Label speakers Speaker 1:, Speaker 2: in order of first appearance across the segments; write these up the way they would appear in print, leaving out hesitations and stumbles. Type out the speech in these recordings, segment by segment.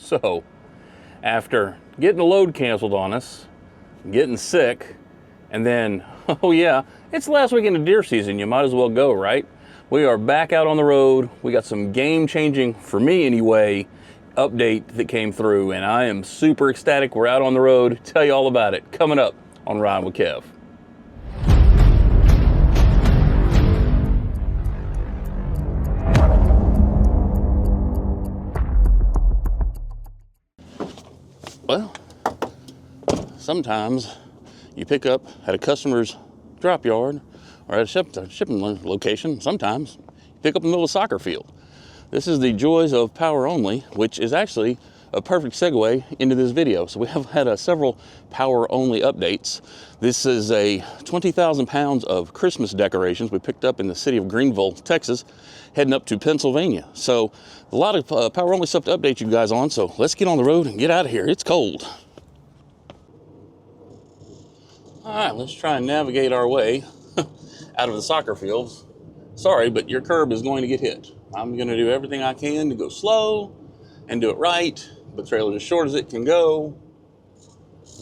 Speaker 1: So, after getting a load canceled on us, getting sick, and then, oh yeah, it's the last weekend of deer season, you might as well go, right? We are back out on the road. We got some game-changing, for me anyway, update that came through, and I am super ecstatic. We're out on the road. Tell you all about it coming up on Riding with Kev. Well, sometimes you pick up at a customer's drop yard or at a shipping location. Sometimes you pick up in the middle of a soccer field. This is the joys of power only, which is actually a perfect segue into this video. So we have had several power only updates. This is a 20,000 pounds of Christmas decorations we picked up in the city of Greenville, Texas, heading up to Pennsylvania. So a lot of power only stuff to update you guys on. So let's get on the road and get out of here. It's cold. All right, let's try and navigate our way out of the soccer fields. Sorry, but your curb is going to get hit. I'm going to do everything I can to go slow and do it right. The trailer's as short as it can go.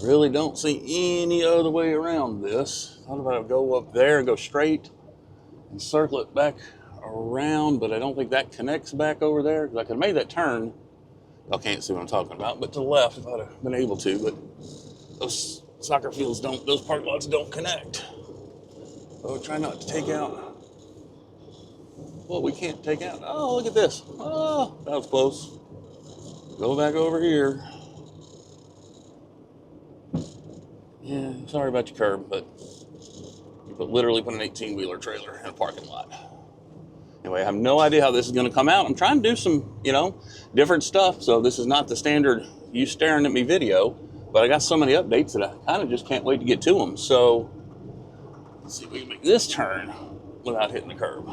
Speaker 1: Really don't see any other way around this. Thought about it, go up there and go straight and circle it back around, but I don't think that connects back over there because I could have made that turn. Y'all can't see what I'm talking about, but to the left if I'd have been able to, but those soccer fields don't, those park lots don't connect. Oh, try not to take out what we can't take out. Oh, look at this. Oh, that was close. Go back over here. Yeah, sorry about your curb, but you literally put an 18-wheeler trailer in a parking lot. Anyway, I have no idea how this is going to come out. I'm trying to do some, different stuff. So this is not the standard you staring at me video, but I got so many updates that I kind of just can't wait to get to them. So let's see if we can make this turn without hitting the curb.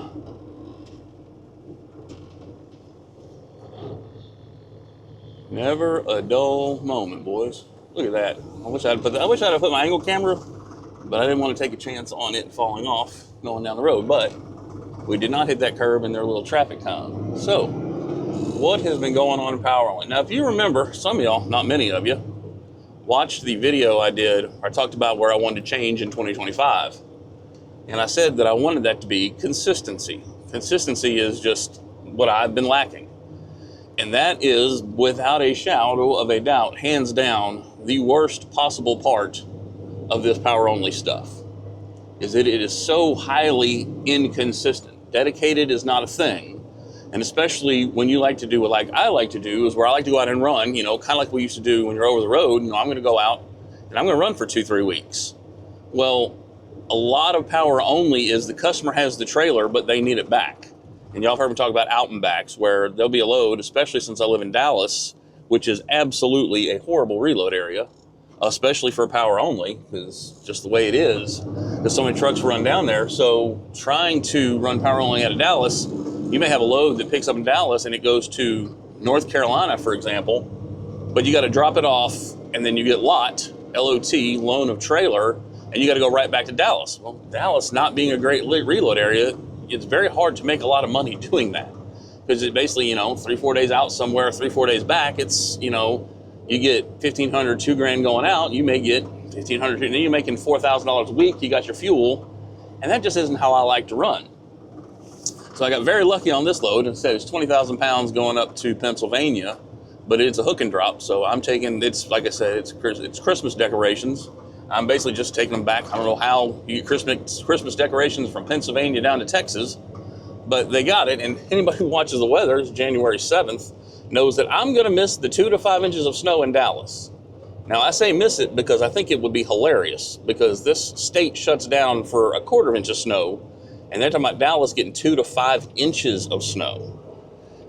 Speaker 1: Never a dull moment, boys. Look at that. I wish I'd have put my angle camera, but I didn't want to take a chance on it falling off going down the road. But we did not hit that curb in their little traffic cone. So, what has been going on in power only? Now, if you remember, some of y'all, not many of you, watched the video I did. I talked about where I wanted to change in 2025, and I said that I wanted that to be consistency. Consistency is just what I've been lacking. And that is, without a shadow of a doubt, hands down, the worst possible part of this power only stuff is that it is so highly inconsistent. Dedicated is not a thing. And especially when you like to do what like I like to do, is where I like to go out and run, kind of like we used to do when you're over the road. I'm going to go out and I'm going to run for 2-3 weeks. Well, a lot of power only is the customer has the trailer, but they need it back. And y'all have heard me talk about out and backs, where there'll be a load, especially since I live in Dallas, which is absolutely a horrible reload area, especially for power only, because just the way it is, because so many trucks run down there. So trying to run power only out of Dallas, you may have a load that picks up in Dallas and it goes to North Carolina, for example, but you got to drop it off and then you get LOT, loan of trailer, and you got to go right back to Dallas. Well, Dallas not being a great reload area, it's very hard to make a lot of money doing that, because it basically, 3-4 days out somewhere, 3-4 days back, it's, you get $1,500, $2,000 going out, you may get $1,500, and then you're making $4,000 a week, you got your fuel, and that just isn't how I like to run. So I got very lucky on this load. Instead, it's 20,000 pounds going up to Pennsylvania, but it's a hook and drop, so I'm taking, it's, like I said, it's Christmas decorations. I'm basically just taking them back. I don't know how you get Christmas decorations from Pennsylvania down to Texas, but they got it. And anybody who watches the weather, it's January 7th, knows that I'm going to miss the 2 to 5 inches of snow in Dallas. Now, I say miss it because I think it would be hilarious, because this state shuts down for a 1/4 inch of snow, and they're talking about Dallas getting 2 to 5 inches of snow.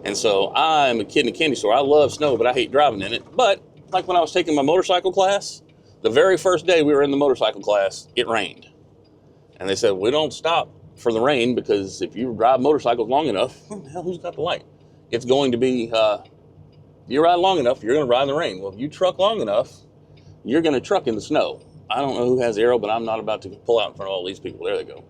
Speaker 1: And so I'm a kid in a candy store. I love snow, but I hate driving in it. But like when I was taking my motorcycle class, the very first day we were in the motorcycle class, it rained. And they said, we don't stop for the rain, because if you ride motorcycles long enough, hell, who's got the light? It's going to be, you ride long enough, you're going to ride in the rain. Well, if you truck long enough, you're going to truck in the snow. I don't know who has arrow, but I'm not about to pull out in front of all these people. There they go.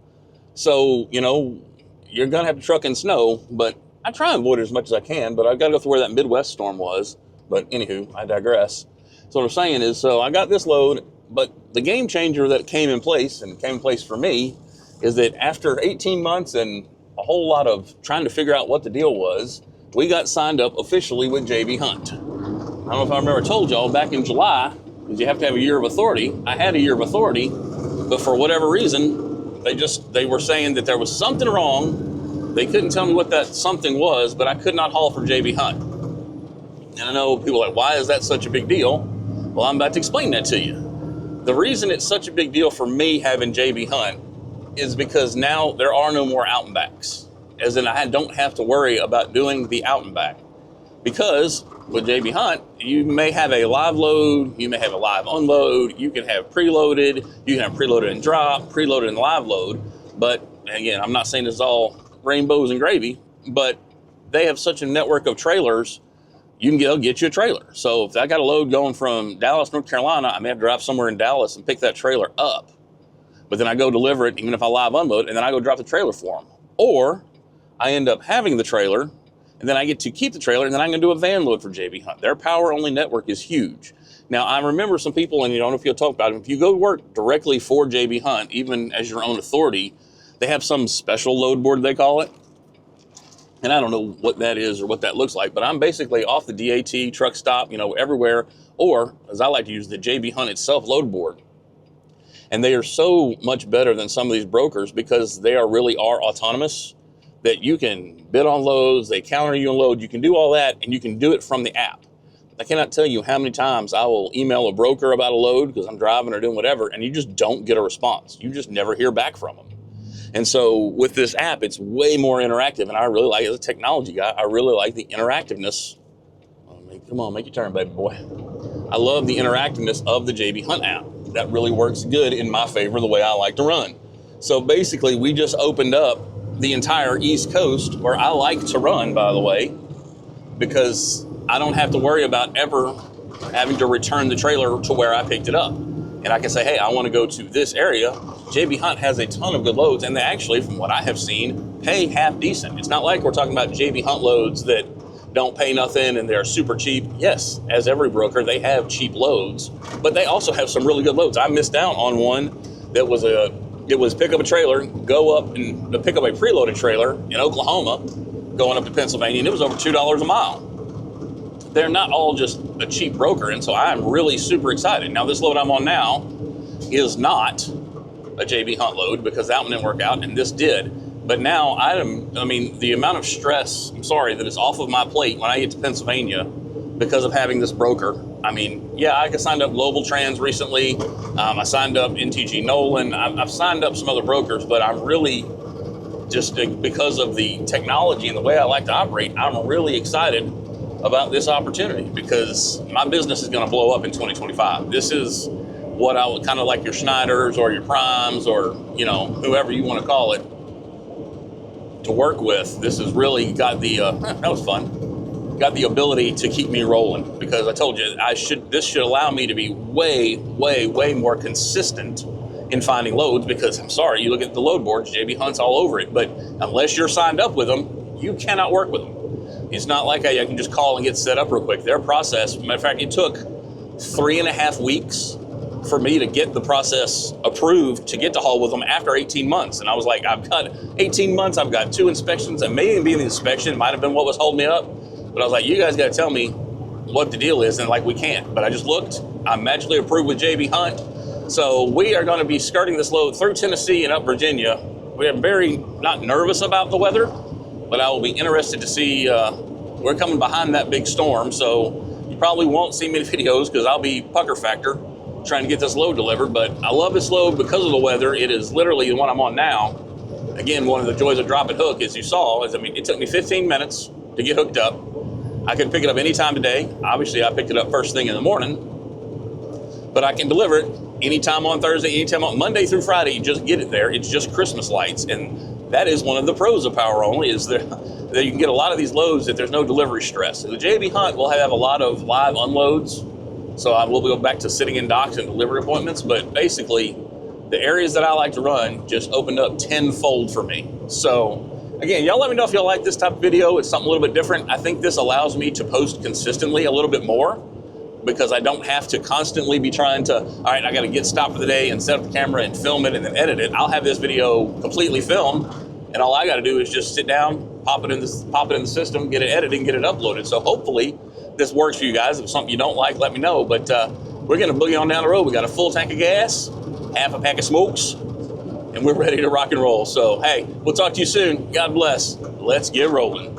Speaker 1: So, you're going to have to truck in snow, but I try and avoid it as much as I can, but I've got to go through where that Midwest storm was, But anywho, I digress. So what I'm saying is, so I got this load, but the game changer that came in place for me is that after 18 months and a whole lot of trying to figure out what the deal was, we got signed up officially with JB Hunt. I don't know if I remember told y'all back in July, because you have to have a year of authority. I had a year of authority, but for whatever reason, they were saying that there was something wrong. They couldn't tell me what that something was, but I could not haul for JB Hunt. And I know people are like, why is that such a big deal? Well, I'm about to explain that to you. The reason it's such a big deal for me having JB Hunt is because now there are no more out and backs. As in, I don't have to worry about doing the out and back. Because with JB Hunt, you may have a live load, you may have a live unload, you can have preloaded, you can have preloaded and drop, preloaded and live load. But again, I'm not saying this is all rainbows and gravy, but they have such a network of trailers, you can get you a trailer. So if I got a load going from Dallas, North Carolina, I may have to drive somewhere in Dallas and pick that trailer up. But then I go deliver it, even if I live unload, and then I go drop the trailer for them. Or I end up having the trailer, and then I get to keep the trailer, and then I'm going to do a van load for JB Hunt. Their power-only network is huge. Now, I remember some people, and you don't know if you'll talk about it, if you go work directly for JB Hunt, even as your own authority, they have some special load board, they call it. And I don't know what that is or what that looks like, but I'm basically off the DAT, truck stop, everywhere, or, as I like to use, the JB Hunt itself load board. And they are so much better than some of these brokers because they really are autonomous, that you can bid on loads, they counter you on load, you can do all that, and you can do it from the app. I cannot tell you how many times I will email a broker about a load because I'm driving or doing whatever, and you just don't get a response. You just never hear back from them. And so with this app, it's way more interactive, and I really like it. As a technology guy, I really like the interactiveness. Come on, make your turn, baby boy. I love the interactiveness of the JB Hunt app. That really works good in my favor, the way I like to run. So basically, we just opened up the entire East Coast, where I like to run, by the way, because I don't have to worry about ever having to return the trailer to where I picked it up. And I can say, hey, I want to go to this area. JB Hunt has a ton of good loads, and they actually, from what I have seen, pay half decent. It's not like we're talking about JB Hunt loads that don't pay nothing and they're super cheap. Yes, as every broker, they have cheap loads, but they also have some really good loads. I missed out on one that was it was pick up a trailer, go up and pick up a preloaded trailer in Oklahoma, going up to Pennsylvania, and it was over $2 a mile. They're not all just a cheap broker, and so I'm really super excited. Now, this load I'm on now is not a JB Hunt load because that one didn't work out, and this did. But now the amount of stress, that is off of my plate when I get to Pennsylvania because of having this broker. I signed up Global Trans recently. I signed up NTG Nolan. I've signed up some other brokers, but I'm really just because of the technology and the way I like to operate, I'm really excited about this opportunity because my business is going to blow up in 2025. This is what I would kind of like your Schneiders or your Primes or, whoever you want to call it to work with. This has really got that was fun. Got the ability to keep me rolling because I told you this should allow me to be way, way, way more consistent in finding loads because you look at the load boards, JB Hunt's all over it, but unless you're signed up with them, you cannot work with them. It's not like I can just call and get set up real quick. Their process, matter of fact, it took 3.5 weeks for me to get the process approved to get to haul with them after 18 months. And I was like, I've got 18 months, I've got 2 inspections, and maybe the inspection might have been what was holding me up. But I was like, you guys got to tell me what the deal is. And we can't. But I just looked, I'm magically approved with JB Hunt. So we are going to be skirting this load through Tennessee and up Virginia. We are very not nervous about the weather, but I will be interested to see, we're coming behind that big storm. So you probably won't see many videos because I'll be pucker factor trying to get this load delivered. But I love this load because of the weather. It is literally the one I'm on now. Again, one of the joys of drop and hook, as you saw, it took me 15 minutes to get hooked up. I could pick it up anytime today. Obviously, I picked it up first thing in the morning, but I can deliver it anytime on Thursday, anytime on Monday through Friday. You just get it there. It's just Christmas lights. And that is one of the pros of Power Only is that you can get a lot of these loads that there's no delivery stress. So the JB Hunt will have a lot of live unloads. So I will go back to sitting in docks and delivery appointments, but basically the areas that I like to run just opened up tenfold for me. So Again, y'all let me know if y'all like this type of video. It's something a little bit different. I think this allows me to post consistently a little bit more because I don't have to constantly be trying to, all right, I got to get stopped for the day and set up the camera and film it and then edit it. I'll have this video completely filmed, and all I got to do is just sit down, pop it in the system, get it edited, and get it uploaded. So hopefully this works for you guys. If it's something you don't like, let me know. But we're going to boogie on down the road. We got a full tank of gas, half a pack of smokes, and we're ready to rock and roll. So, hey, we'll talk to you soon. God bless. Let's get rolling.